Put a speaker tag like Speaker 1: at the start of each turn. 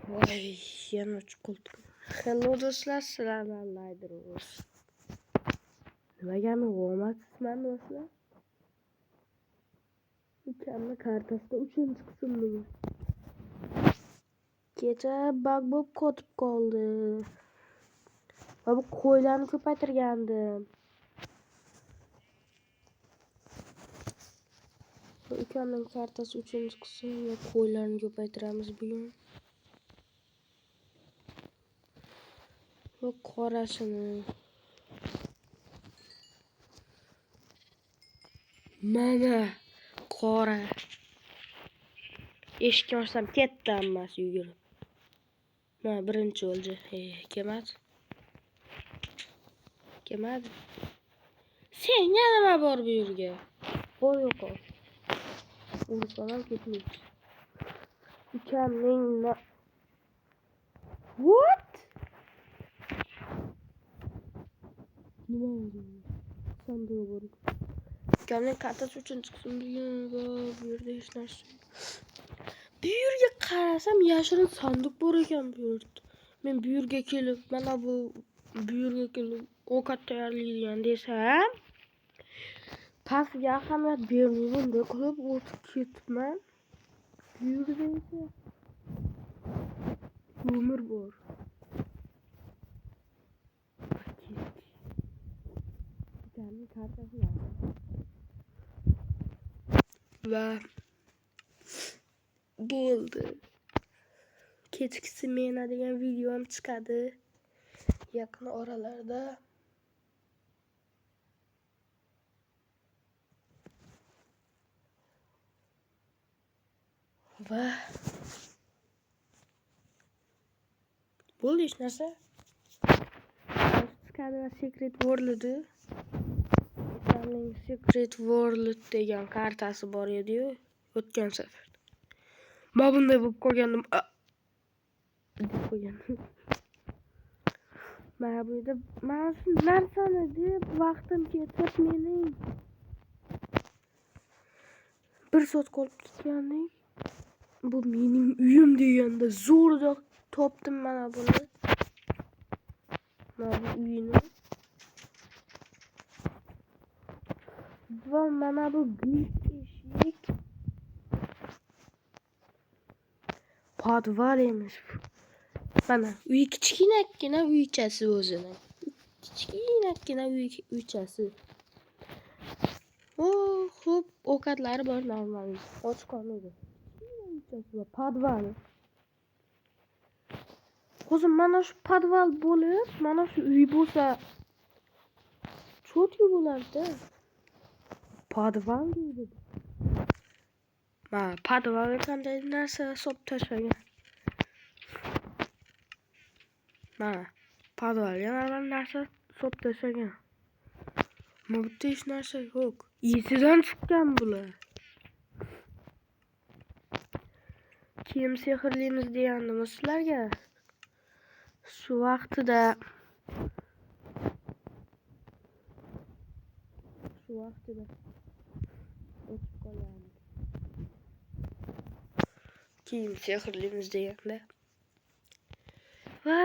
Speaker 1: Voy, yana qo'ltiq. Hello do'stlar, sizlarni laydiramiz. Nimagami g'omatsizman do'stlar? Ukamni kartasida 3-qism bu. Kecha bug bo'lib qotib qoldi. Va bu qo'ylarni ko'paytirgandim. Ukamning kartasi 3-qism va qo'ylarni ko'paytiramiz bugun. Bu qorasini. Mana qora. Eshikni ochsam ketdi hammasi yugurib. Mana birinchi o'lja. Kelmadi. Kelmadi. Senga nima bor bu yerga? Qo'y yo'q. Urushdan ketmaydi. Ukamning What? Nima bo'ldi? Sandığı bor. Ukamning kartasi 3-qism bu yerda hech narsa. Bu yerga qarasam yashirin sanduq bor ekan bu yerda. Men bu yerga kelib, mana bu yerga kelib ovqat tayyorlaydigan desam, pastga ahamiyat bermay bunda qilib o'tib ketibman. Bu yerda esa ko'mir bor. Ukamning kartasi va bo'ldi. Kechkisi mena degan videom chiqadi yaqin oralarda. Va bo'ldi hech narsa. Chiqadi va Secret World. Ukamning Secret World degan kartasi bor edi-yu, o'tgan safar. Men bunday bo'lib qolgandim. deb qo'ygandim. Mana bu yerda mana shu narsani deb vaqtim ketib mening 1 soat qolib ketgandek. Bu mening uyim deganda zo'rda topdim mana buni. Mana bu uyni. Va mana bu eshik. Podval emish. Mana uy kichkinakkina uychasi o'zini. Kichkinakkina uychasi. Xo'p, ovqatlari bor normal. Och qolmaydi. Uychasi va podval. O'zim mana shu podval bo'lib, mana shu uy bo'lsa cho'tki bo'lardi. Podval deydi. Mana podvalga qanday narsa solib tashlagan. Mana podvalga narsa solib tashlagan. Mana bu hech narsa yo'q. Esidan chiqqan bular. Kim sehrlimiz degandim sizlarga. Shu vaqtida o'tib qolgan. Kim sehrlimiz deganda. Va